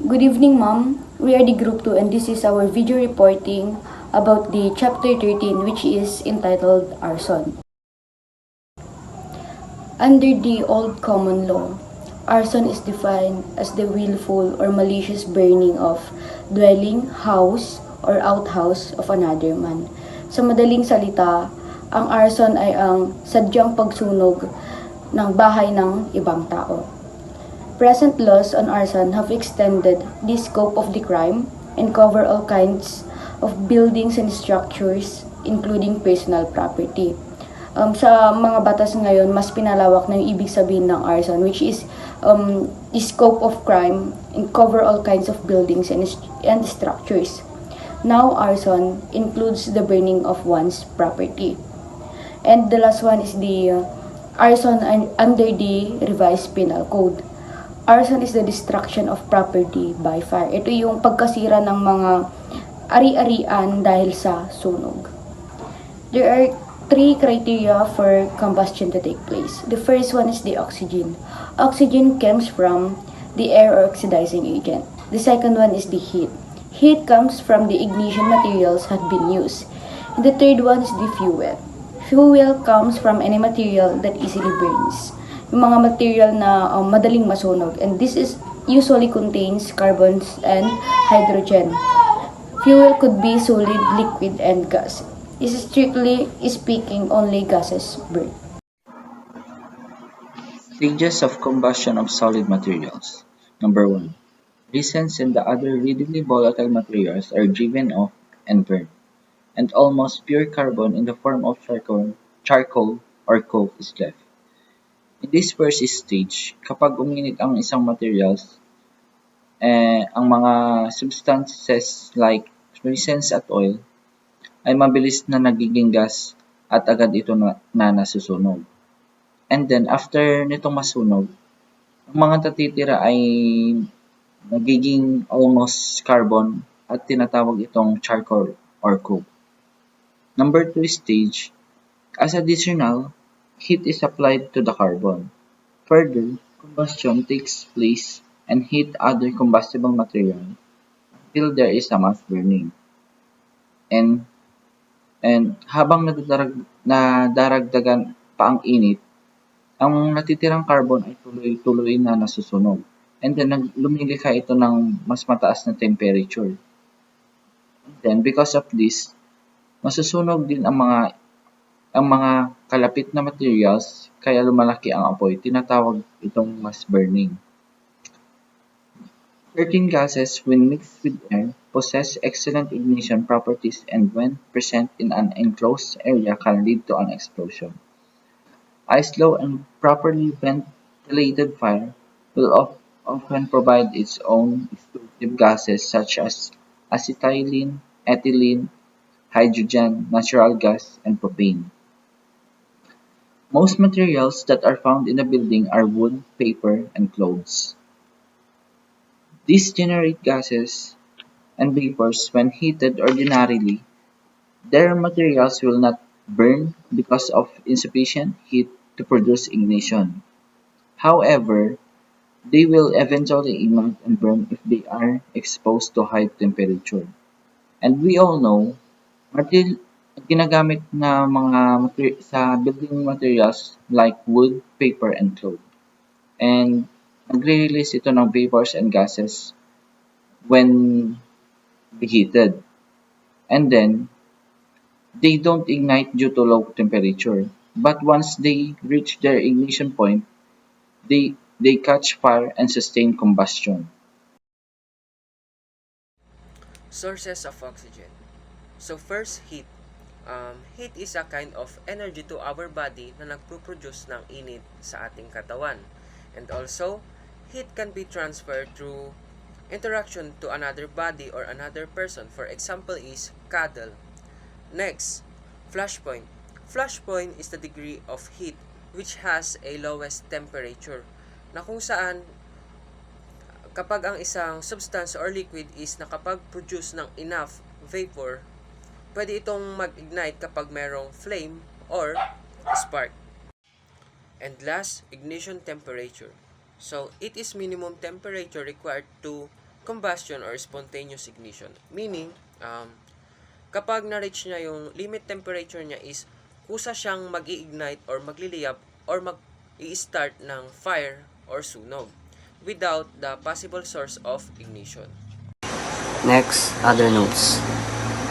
Good evening, ma'am. We are the Group 2 and this is our video reporting about the Chapter 13 which is entitled Arson. Under the Old Common Law, arson is defined as the willful or malicious burning of dwelling, house, or outhouse of another man. Sa madaling salita, ang arson ay ang sadyang pagsunog ng bahay ng ibang tao. Present laws on arson have extended the scope of the crime and cover all kinds of buildings and structures, including personal property. Sa mga batas ngayon, mas pinalawak na yung ibig sabihin ng arson, which is the scope of crime and cover all kinds of buildings and structures. Now, arson includes the burning of one's property. And the last one is the arson under the revised penal code. Arson is the destruction of property by fire. Ito yung pagkasira ng mga ari-arian dahil sa sunog. There are 3 criteria for combustion to take place. The first one is the oxygen. Oxygen comes from the air or oxidizing agent. The second one is the heat. Heat comes from the ignition materials had been used. And the third one is the fuel. Fuel comes from any material that easily burns. Yung mga material na madaling masunog, and this is usually contains carbons and hydrogen. Fuel could be solid, liquid, and gas. Is strictly speaking only gases burn. Stages of combustion of solid materials. Number 1. Resins and the other readily volatile materials are driven off and burned, and almost pure carbon in the form of charcoal or coke is left. In this first stage, kapag uminit ang isang materials, ang mga substances like resins at oil ay mabilis na nagiging gas at agad ito na nasusunog. And then, after nitong masunog, ang mga natitira ay nagiging almost carbon at tinatawag itong charcoal or coke. Number 2 stage, as additional, heat is applied to the carbon. Further, combustion takes place and heat other combustible material until there is a mass burning. And habang nadaragdagan pa ang init, ang natitirang carbon ay tuloy-tuloy na nasusunog. And then lumilikha ito ng mas mataas na temperature. And then because of this, masusunog din ang mga kalapit na materials, kaya lumalaki ang apoy. Tinatawag itong mass burning. Certain gases, when mixed with air, possess excellent ignition properties and when present in an enclosed area can lead to an explosion. A slow and properly ventilated fire will often provide its own explosive gases such as acetylene, ethylene, hydrogen, natural gas, and propane. Most materials that are found in a building are wood, paper, and clothes. These generate gases and vapors when heated ordinarily. Their materials will not burn because of insufficient heat to produce ignition. However, they will eventually ignite and burn if they are exposed to high temperature. And we all know, ginagamit na sa building materials like wood, paper, and cloth. And nagre-release ito ng vapors and gases when heated. And then, they don't ignite due to low temperature. But once they reach their ignition point, they catch fire and sustain combustion. Sources of oxygen. So first, heat. Heat is a kind of energy to our body na nagpo-produce ng init sa ating katawan. And also, heat can be transferred through interaction to another body or another person. For example is cuddle. Next, flash point. Flash point is the degree of heat which has a lowest temperature na kung saan kapag ang isang substance or liquid is nakapag-produce ng enough vapor, pwede itong mag-ignite kapag merong flame or spark. And last, ignition temperature. So, it is minimum temperature required to combustion or spontaneous ignition. Meaning, kapag na-reach niya yung limit temperature niya is kusa siyang mag-ignite or magliliyab or mag-i-start ng fire or sunog without the possible source of ignition. Next, other notes.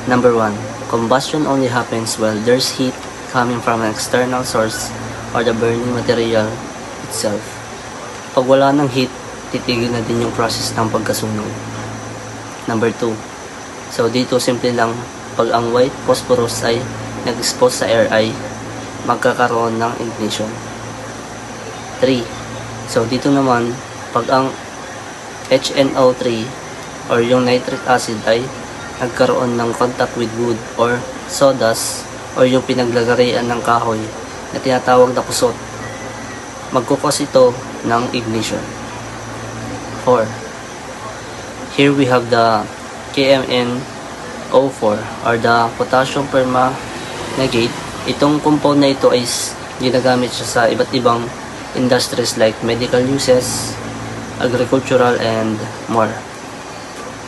Number 1. Combustion only happens while there's heat coming from an external source or the burning material itself. Pag wala ng heat, titigil na din yung process ng pagkasunog. Number 2. So dito simple lang, pag ang white phosphorus ay nag-expose sa air ay magkakaroon ng ignition. 3. So dito naman, pag ang HNO3 or yung nitric acid ay nagkaroon ng contact with wood or sawdust or yung pinaglagarian ng kahoy na tinatawag na kusot, magkukos ito ng ignition. 4. Here we have the KMnO4 or the potassium permanganate. Itong compound na ito ay ginagamit siya sa iba't ibang industries like medical uses, agricultural, and more.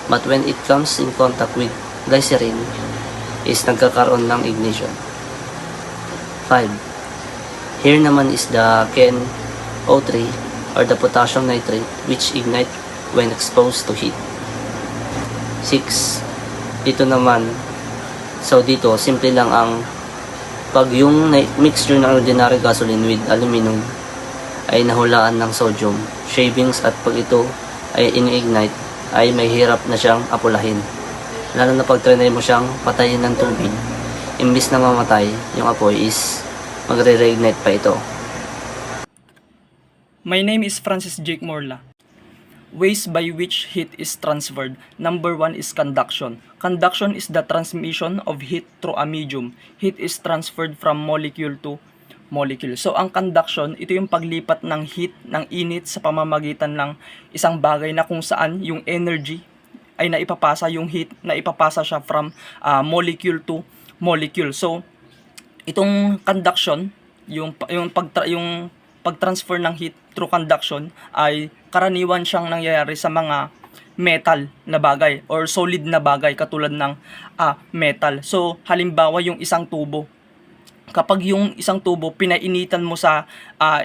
But when it comes in contact with glycerin, is nagkakaroon ng ignition. 5. Here naman is the KNO3 or the potassium nitrate which ignite when exposed to heat. 6. Dito naman, so dito, simple lang ang pag yung mixture ng ordinary gasoline with aluminum ay nahulaan ng sodium shavings at pag ito ay ini-ignite ay may hirap na siyang apulahin. Lalo na pag trinay mo siyang patayin ng tubig, imbis na mamatay, yung apoy is magre-reignite pa ito. My name is Francis Jake Morla. Ways by which heat is transferred. Number 1 is conduction. Conduction is the transmission of heat through a medium. Heat is transferred from molecule to molecule. So, ang conduction, ito yung paglipat ng heat, ng init sa pamamagitan ng isang bagay na kung saan yung energy ay naipapasa, yung heat na ipapasa siya from molecule to molecule. So, itong conduction, yung pag-transfer ng heat through conduction ay karaniwan siyang nangyayari sa mga metal na bagay or solid na bagay katulad ng metal. So, halimbawa yung isang tubo. Kapag yung isang tubo pinainitan mo sa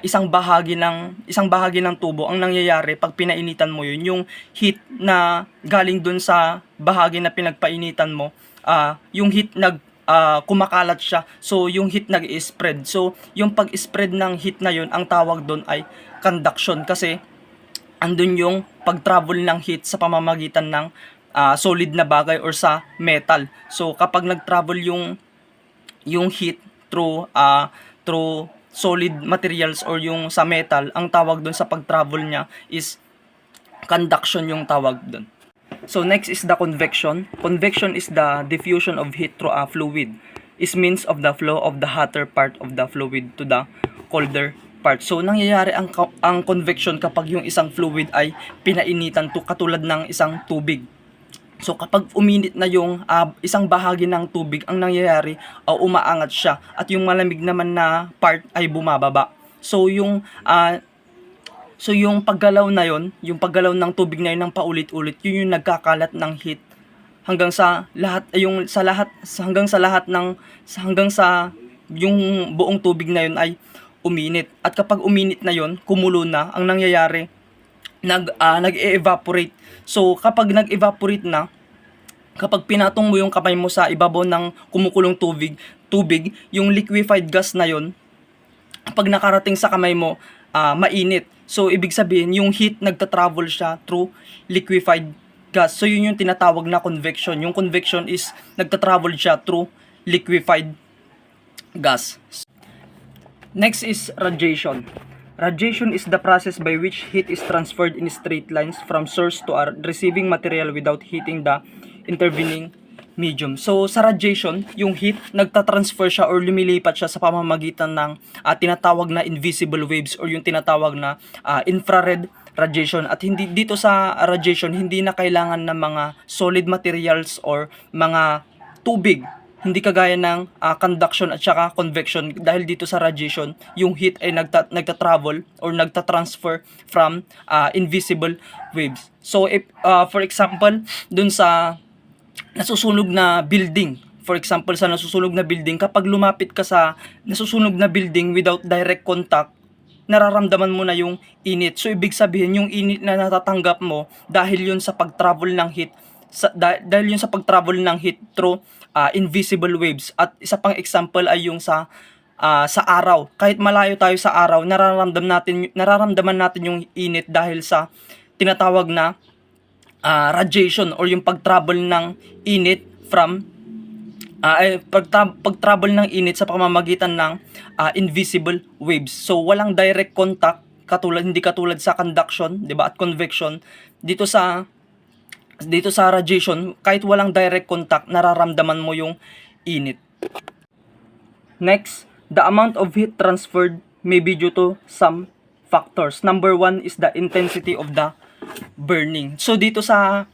isang bahagi ng tubo, ang nangyayari pag pinainitan mo yun, yung heat na galing dun sa bahagi na pinagpainitan mo, yung heat kumakalat siya. So yung heat nag-i-spread. So yung pag-spread ng heat na yun, ang tawag doon ay conduction kasi andun yung pag-travel ng heat sa pamamagitan ng solid na bagay or sa metal. So kapag nag-travel yung heat through solid materials or yung sa metal, ang tawag doon sa pag-travel niya is conduction yung tawag doon. So next is the convection. Convection is the diffusion of heat through a fluid. Is means of the flow of the hotter part of the fluid to the colder part. So nangyayari ang convection kapag yung isang fluid ay pinainitan to katulad ng isang tubig. So kapag uminit na yung isang bahagi ng tubig, ang nangyayari umaangat siya at yung malamig naman na part ay bumababa. So yung paggalaw na yon, yung paggalaw ng tubig na yun ng paulit-ulit, yun yung nagkakalat ng heat hanggang sa yung buong tubig na yun ay uminit. At kapag uminit na yun, kumulo na, ang nangyayari nag-evaporate. So kapag nag-evaporate na, kapag pinatong mo yung kamay mo sa ibabaw ng kumukulong tubig, yung liquefied gas na yun, pag nakarating sa kamay mo, mainit. So ibig sabihin, yung heat nagta-travel siya through liquefied gas. So yun yung tinatawag na convection. Yung convection is nagta-travel siya through liquefied gas. Next is radiation. Radiation is the process by which heat is transferred in straight lines from source to a receiving material without heating the intervening medium. So sa radiation, yung heat nagtatransfer siya or lumilipat siya sa pamamagitan ng tinatawag na invisible waves or yung tinatawag na infrared radiation. At hindi dito sa radiation, hindi na kailangan ng mga solid materials or mga tubig Hindi kagaya ng conduction at saka convection, dahil dito sa radiation, yung heat ay nagta-travel or nagta-transfer from invisible waves. So if for example, dun sa nasusunog na building, kapag lumapit ka sa nasusunog na building without direct contact, nararamdaman mo na yung init. So ibig sabihin, yung init na natatanggap mo dahil yun sa pag-travel ng heat, through invisible waves. At isa pang example ay yung sa araw. Kahit malayo tayo sa araw, nararamdaman natin yung init dahil sa tinatawag na radiation, or yung pag-travel ng init from pag-travel ng init sa pamamagitan ng invisible waves. So walang direct contact, hindi katulad sa conduction, 'di ba, at convection. Dito sa radiation, kahit walang direct contact, nararamdaman mo yung init. Next, the amount of heat transferred may be due to some factors. Number 1 is the intensity of the burning. So dito sa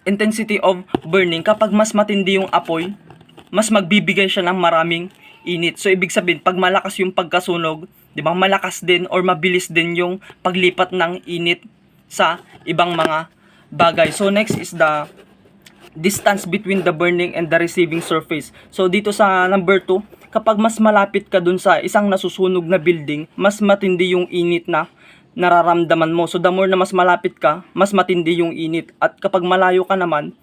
intensity of burning, kapag mas matindi yung apoy, mas magbibigay siya ng maraming init. So ibig sabihin, pag malakas yung pagkasunog, 'di ba, malakas din or mabilis din yung paglipat ng init sa ibang mga bagay. So next is the distance between the burning and the receiving surface. So dito sa number 2, kapag mas malapit ka dun sa isang nasusunog na building, mas matindi yung init na nararamdaman mo. So the more na mas malapit ka, mas matindi yung init. At kapag malayo ka naman,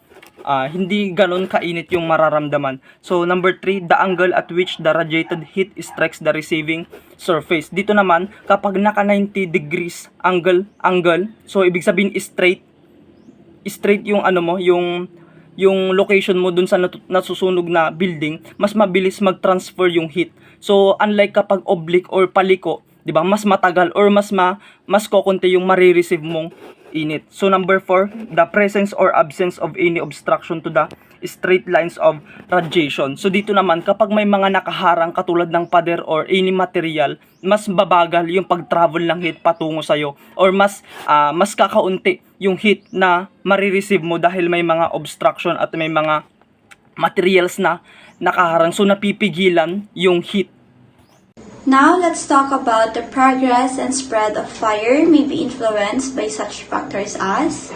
hindi ganon kainit yung mararamdaman. So number 3, the angle at which the radiated heat strikes the receiving surface. Dito naman, kapag naka 90 degrees angle, so ibig sabihin straight yung yung location mo dun sa nasusunog na building, mas mabilis mag-transfer yung heat. So unlike kapag oblique or paliko, 'di ba, mas matagal or mas kokonti yung marireceive mong init. So number 4, the presence or absence of any obstruction to the straight lines of radiation. So dito naman, kapag may mga nakaharang katulad ng pader or any material, mas babagal yung pag-travel ng heat patungo sa'yo, or mas kakaunti yung heat na marireceive mo dahil may mga obstruction at may mga materials na nakaharang. So napipigilan yung heat. Now, let's talk about the progress and spread of fire may be influenced by such factors as: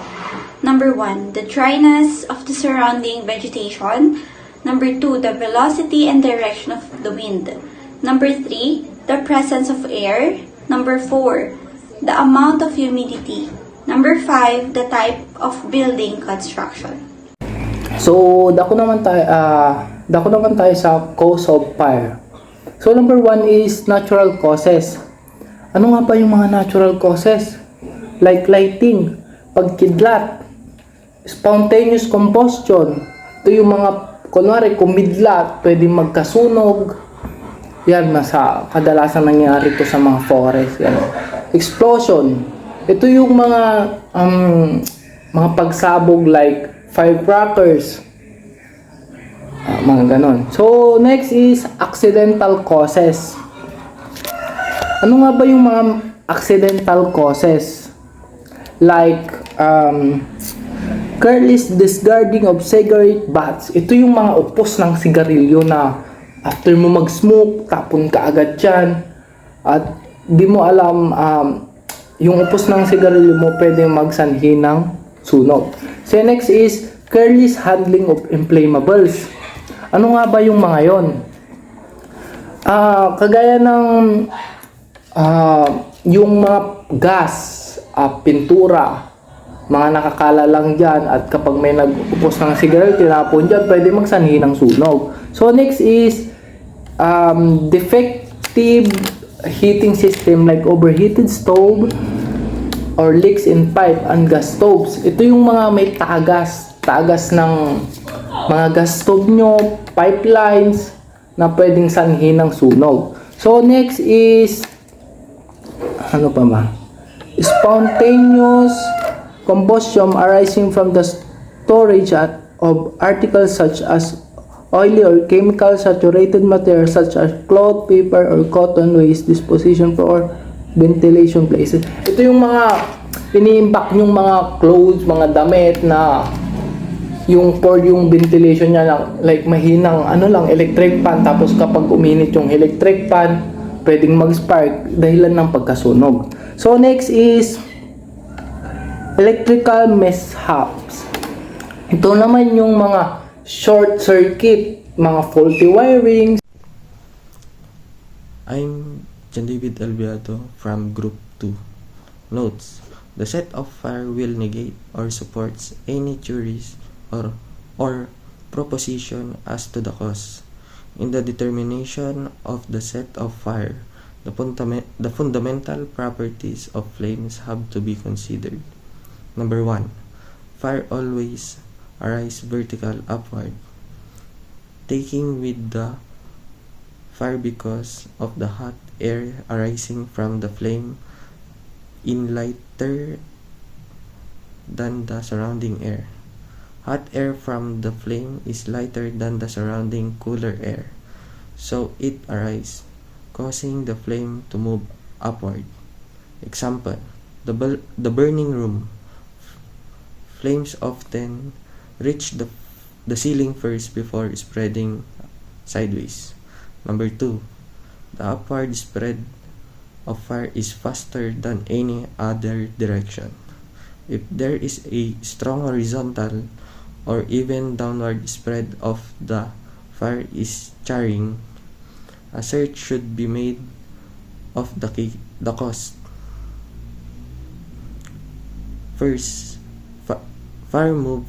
number 1, the dryness of the surrounding vegetation. Number 2, the velocity and direction of the wind. Number 3, the presence of air. Number 4, the amount of humidity. Number 5, the type of building construction. So, dako naman tayo sa cause of fire. So, number 1 is natural causes. Ano nga ba yung mga natural causes? Like lighting, pagkidlat, spontaneous combustion. Ito yung mga, kunwari, kumidlat, pwedeng magkasunog. Yan, kadalasan nangyari ito sa mga forest. Yan. Explosion. Ito yung mga pagsabog like firecrackers. Mga ganon. So, next is accidental causes. Ano nga ba yung mga accidental causes? Like, careless discarding of cigarette butts. Ito yung mga upos ng sigarilyo na after mo mag-smoke, tapon ka agad dyan. At di mo alam, yung upos ng sigarilyo mo pwedeng magsanhi ng sunog. So, next is careless handling of inflammables. Ano nga ba yung mga yon? Kagaya ng yung mga gas, pintura, mga nakakala lang dyan, at kapag may nag-upos ng sigarilyo, tinapon dyan, pwede magsanhi ng sunog. So next is defective heating system like overheated stove or leaks in pipe and gas stoves. Ito yung mga may tagas ng mga gas stove nyo, pipelines, na pwedeng sanhi ng sunog. So next is ano pa ba? Spontaneous combustion arising from the storage of articles such as oily or chemical saturated materials such as cloth, paper, or cotton waste disposition for ventilation places. Ito yung mga ini-impact yung mga clothes, mga damit na yung cord, yung ventilation niya lang, like mahinang ano lang, electric fan. Tapos kapag uminit yung electric fan, pwedeng mag-spark dahilan ng pagkasunog. So next is electrical mishaps. Ito naman yung mga short circuit, mga faulty wiring. I'm John David Albiado from Group 2. Notes: the set of fire will negate or supports any theories or proposition as to the cause. In the determination of the set of fire, the fundamental properties of flames have to be considered. Number 1. Fire always arises vertical upward, taking with the fire because of the hot air arising from the flame in lighter than the surrounding air. Hot air from the flame is lighter than the surrounding cooler air, so it arises, causing the flame to move upward. Example: the burning room. Flames often reach the ceiling first before spreading sideways. Number 2. The upward spread of fire is faster than any other direction. If there is a strong horizontal or even downward spread of the fire is charring, a search should be made of the cause. First, fire move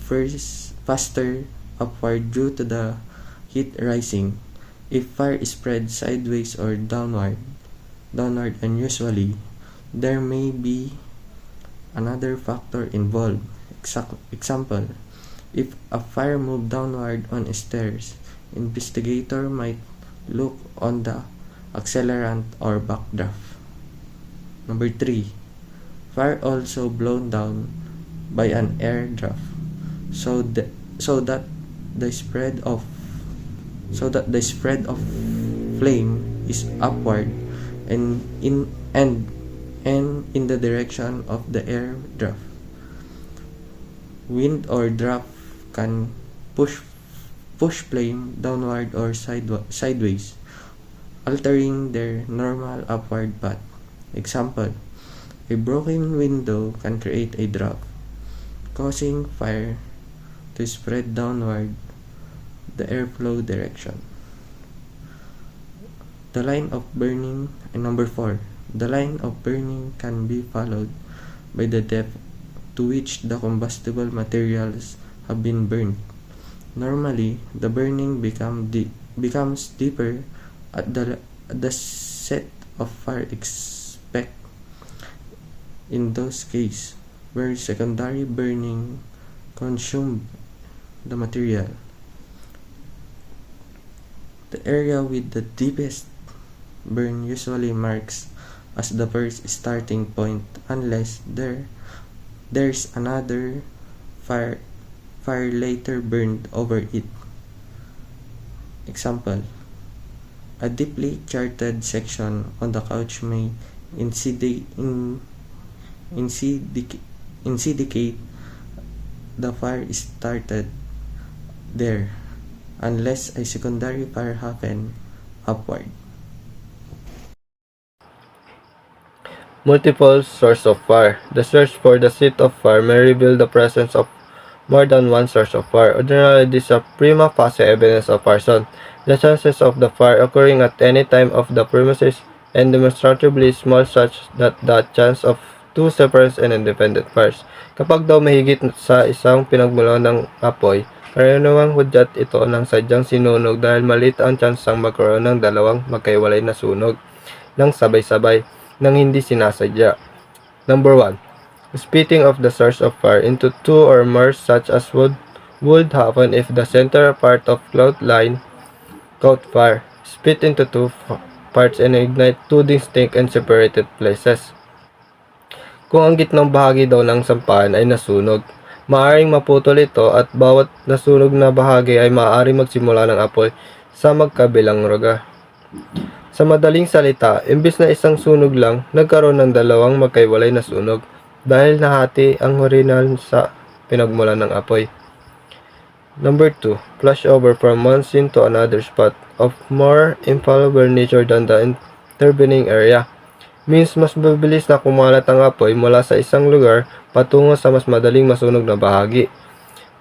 faster upward due to the heat rising. If fire is spread sideways or downward unusually, there may be another factor involved. Example: if a fire moved downward on stairs, investigator might look on the accelerant or backdraft. Number 3. Fire also blown down by an air draft, so that the spread of flame is upward and in the direction of the air draft. Wind or draft can push flame downward or sideways, altering their normal upward path. Example: a broken window can create a draft, causing fire to spread downward the airflow direction. The line of burning. And number 4. The line of burning can be followed by the depth to which the combustible materials have been burned. Normally, the burning becomes deeper at the set of fire expect. In those cases where secondary burning consumed the material, the area with the deepest burn usually marks as the first starting point unless there's another fire later burned over it. Example: a deeply charted section on the couch may indicate the fire started there unless a secondary fire happened upward. Multiple source of fire. The search for the seat of fire may reveal the presence of more than one source of fire. Ordinarily, this is a prima facie evidence of arson. The chances of the fire occurring at any time of the premises and demonstrably small such that the chance of two separate and independent fires. Kapag daw mahigit sa isang pinagmulan ng apoy, karaniwang hudyat ito ng sadyang sinunog dahil maliit ang tsansang magkaroon ng dalawang magkaiwalay na sunog ng sabay-sabay nang hindi sinasadya. Number 1. Splitting of the source of fire into two or more such as would happen if the center part of cloud line caught fire, split into two parts and ignite two distinct and separated places. Kung ang gitnang bahagi daw ng sampahan ay nasunog, maaaring maputol ito at bawat nasunog na bahagi ay maaaring magsimula ng apoy sa magkabilang lugar. Sa madaling salita, imbis na isang sunog lang, nagkaroon ng dalawang magkaiwalay na sunog dahil nahati ang orihinal sa pinagmulan ng apoy. Number 2, flash over from one scene to another spot of more infallible nature than the intervening area. Means mas mabilis na kumalat ang apoy mula sa isang lugar patungo sa mas madaling masunog na bahagi,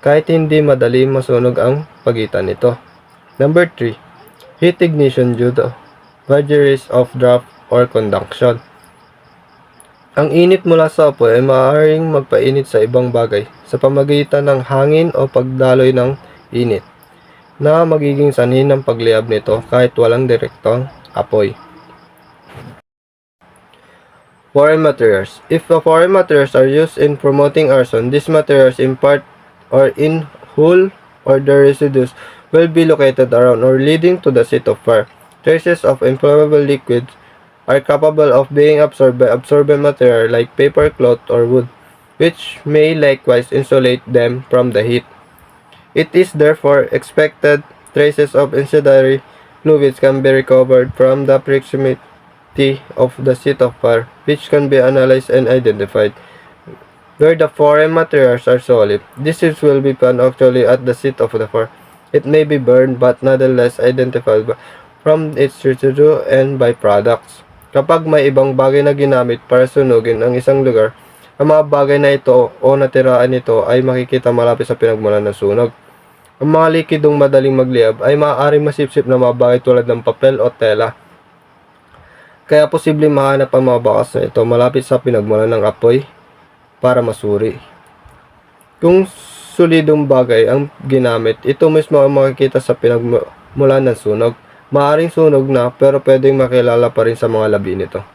kahit hindi madali masunog ang pagitan nito. Number 3, heat ignition due to vagaries of draft or conduction. Ang init mula sa apoy ay maaaring magpainit sa ibang bagay sa pamamagitan ng hangin o pagdaloy ng init, na magiging sanhi ng pagliyab nito kahit walang direktong apoy. Foreign materials. If foreign materials are used in promoting arson, these materials in part or in whole or their residues will be located around or leading to the seat of fire. Traces of inflammable liquids are capable of being absorbed by absorbent material like paper, cloth, or wood, which may likewise insulate them from the heat. It is therefore expected traces of incendiary fluids can be recovered from the proximity of the seat of fire, which can be analyzed and identified. Where the foreign materials are solid, this will be found actually at the seat of the fire. It may be burned but nonetheless identified from its residue and byproducts. Kapag may ibang bagay na ginamit para sunugin ang isang lugar, ang mga bagay na ito o natiraan nito ay makikita malapit sa pinagmulan ng sunog. Ang mga likidong madaling magliyab ay maaaring masipsip na mga bagay tulad ng papel o tela. Kaya posibleng mahanap ang mga bakas na ito malapit sa pinagmulan ng apoy para masuri. Kung solidong bagay ang ginamit, ito mismo ang makikita sa pinagmulan ng sunog. Maaaring sunog na pero pwedeng makilala pa rin sa mga labi nito.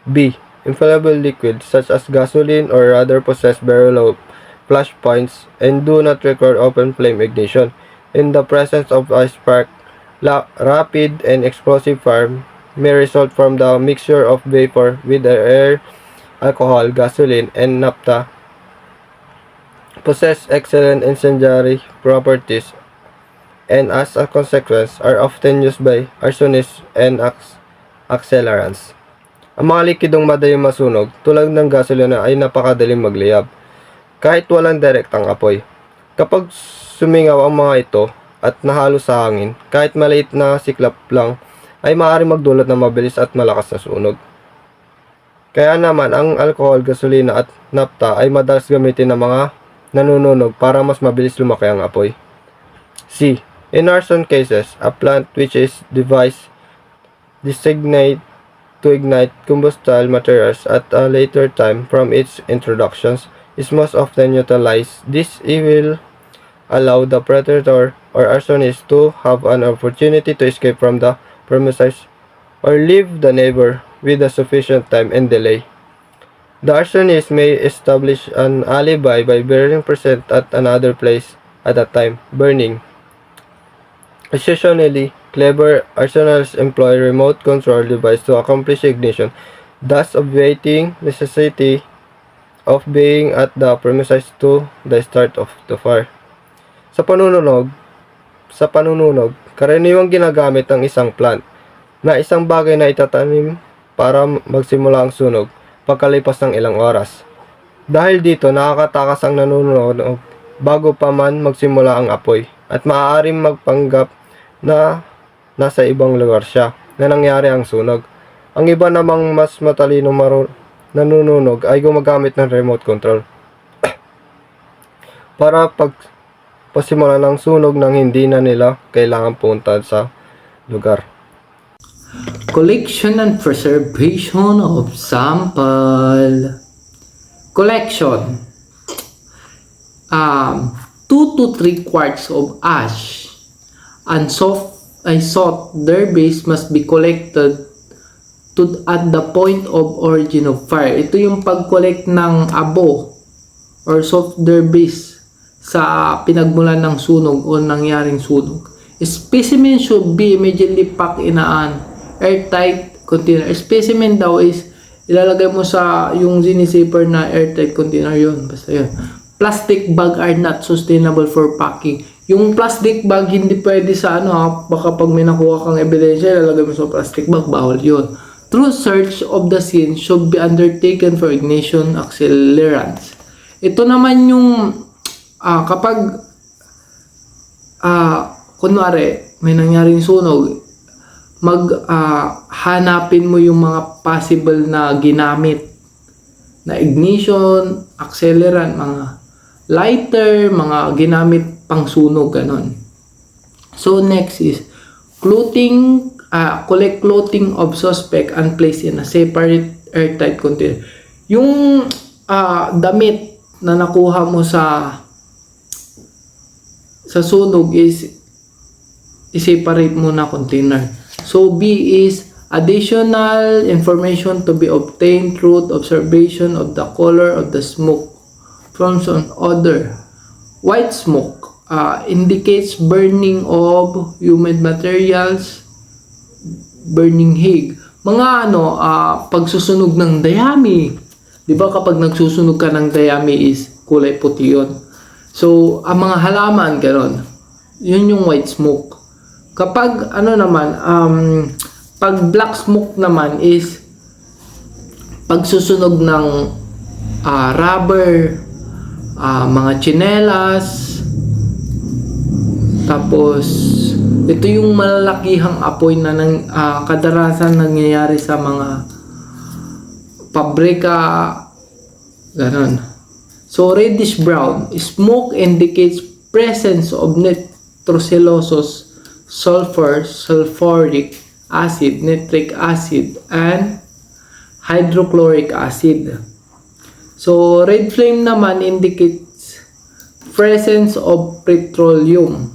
B. Inflammable liquids such as gasoline or rather possess very low flash points and do not require open flame ignition. In the presence of a spark, rapid and explosive fire may result from the mixture of vapor with the air, alcohol, gasoline, and naphtha. Possess excellent incendiary properties and as a consequence are often used by arsonists and accelerants. Ang mga likidong madaling masunog tulad ng gasolina ay napakadaling magliyab kahit walang direktang apoy. Kapag sumingaw ang mga ito at nahalo sa hangin, kahit maliit na siklap lang ay maaaring magdulot ng mabilis at malakas na sunog. Kaya naman ang alcohol, gasolina at naphtha ay madalas gamitin ng mga nanununog para mas mabilis lumaki ang apoy. C. In arson cases, a plant which is devised designate to ignite combustible materials at a later time from its introductions is most often utilized. This will allow the predator or arsonist to have an opportunity to escape from the premises or leave the neighbor with a sufficient time and delay. The arsonist may establish an alibi by burning present at another place at a time, burning. Occasionally, clever arsonists employ remote control device to accomplish ignition, thus obviating necessity of being at the premises to the start of the fire. Sa panununog, karaniwang ginagamit ang isang plant na isang bagay na itatanim para magsimula ang sunog pagkalipas ng ilang oras. Dahil dito, nakakatakas ang nanununog bago pa man magsimula ang apoy at maaaring magpanggap na nasa ibang lugar siya na nangyari ang sunog. Ang iba namang mas matalino nanununog ay gumagamit ng remote control para pasimula ng sunog nang hindi na nila kailangan punta sa lugar. Collection and preservation of sample. Collection. 2 to 3 quarts of ash and soft their base must be collected at the point of origin of fire. Ito yung pag-collect ng abo or soft their base sa pinagmulan ng sunog o nangyaring sunog. Specimen should be immediately packed in an airtight container. Specimen daw is ilalagay mo sa yung zipper na airtight container yun. Basta yun. Plastic bag are not sustainable for packing. Yung plastic bag hindi pwede sa baka pag may nakuha kang ebidensya, ilalagay mo sa plastic bag, bawal yun. True search of the scene should be undertaken for ignition accelerants. Ito naman yung kapag kunwari, may nangyaring sunog, hanapin mo yung mga possible na ginamit na ignition, accelerant, mga lighter, mga ginamit pang sunog, ganon. So next is collect clothing of suspect and place in a separate airtight container. Yung damit na nakuha mo sa sunog is i-separate mo na container. So B is additional information to be obtained through observation of the color of the smoke from some odor. White smoke indicates burning of humid materials, burning hay. Mga pagsusunog ng dayami. Di ba kapag nagsusunog ka ng dayami is kulay puti yun. So, ang mga halaman, gano'n. Yun yung white smoke. Kapag, pag black smoke naman is pagsusunog ng rubber, mga tsinelas, tapos, ito yung malalakihang apoy na kadalasan nangyayari sa mga pabrika, ganon. So, reddish brown. Smoke indicates presence of nitrocellulose, sulfur, sulfuric acid, nitric acid, and hydrochloric acid. So, red flame naman indicates presence of petroleum.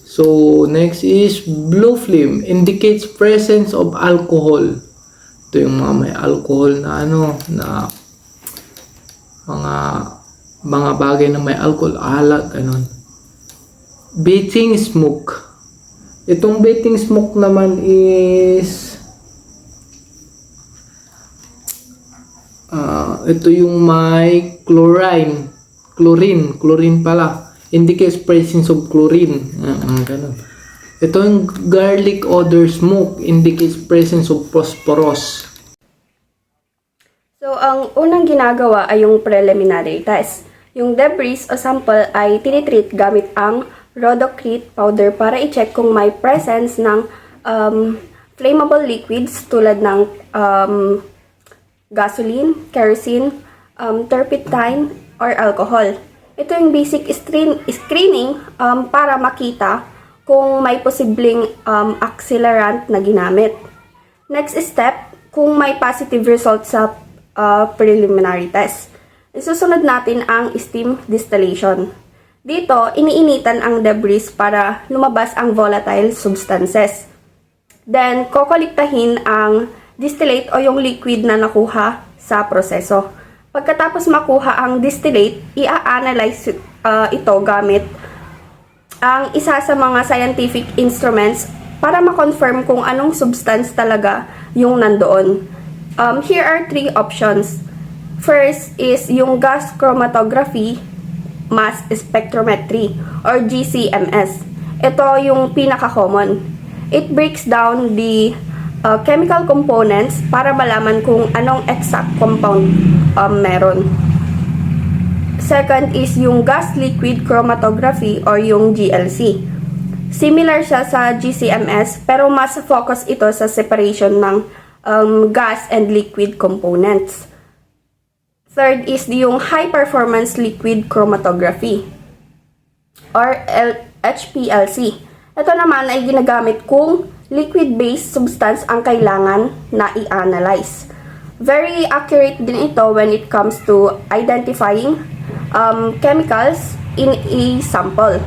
So, next is blue flame indicates presence of alcohol. Ito yung mga may alcohol na mga bagay na may alcohol, alak, ganon. Bathing smoke. Itong bathing smoke naman is ito yung may chlorine pala. Indicates presence of chlorine. Ganun. Ito yung garlic odor smoke indicates presence of phosphorus. So, ang unang ginagawa ay yung preliminary test. Yung debris o sample ay tinitreat gamit ang rhodocrete powder para i-check kung may presence ng flammable liquids tulad ng gasoline, kerosene, turpentine, or alcohol. Ito yung basic screening para makita kung may posibleng accelerant na ginamit. Next step, kung may positive result sa preliminary test. Isusunod natin ang steam distillation. Dito, iniinitan ang debris para lumabas ang volatile substances. Then, kokolektahin ang distillate o yung liquid na nakuha sa proseso. Pagkatapos makuha ang distillate, i-analyze ito gamit ang isa sa mga scientific instruments para ma-confirm kung anong substance talaga yung nandoon. Here are 3 options. First is yung gas chromatography, mass spectrometry, or GCMS. Ito yung pinaka-common. It breaks down the chemical components para malaman kung anong exact compound meron. Second is yung gas liquid chromatography or yung GLC. Similar siya sa GCMS pero mas focus ito sa separation ng gas and liquid components. Third is yung high performance liquid chromatography or HPLC. Ito naman ay ginagamit kung liquid-based substance ang kailangan na i-analyze. Very accurate din ito when it comes to identifying chemicals in a sample.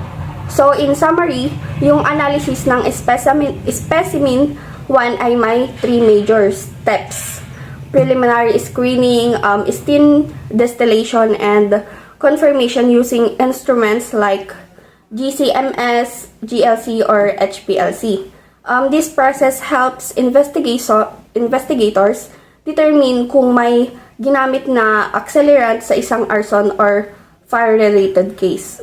So, in summary, yung analysis ng specimen 1 ay may 3 major steps. Preliminary screening, steam distillation, and confirmation using instruments like GCMS, GLC, or HPLC. This process helps investigators determine kung may ginamit na accelerant sa isang arson or fire-related case.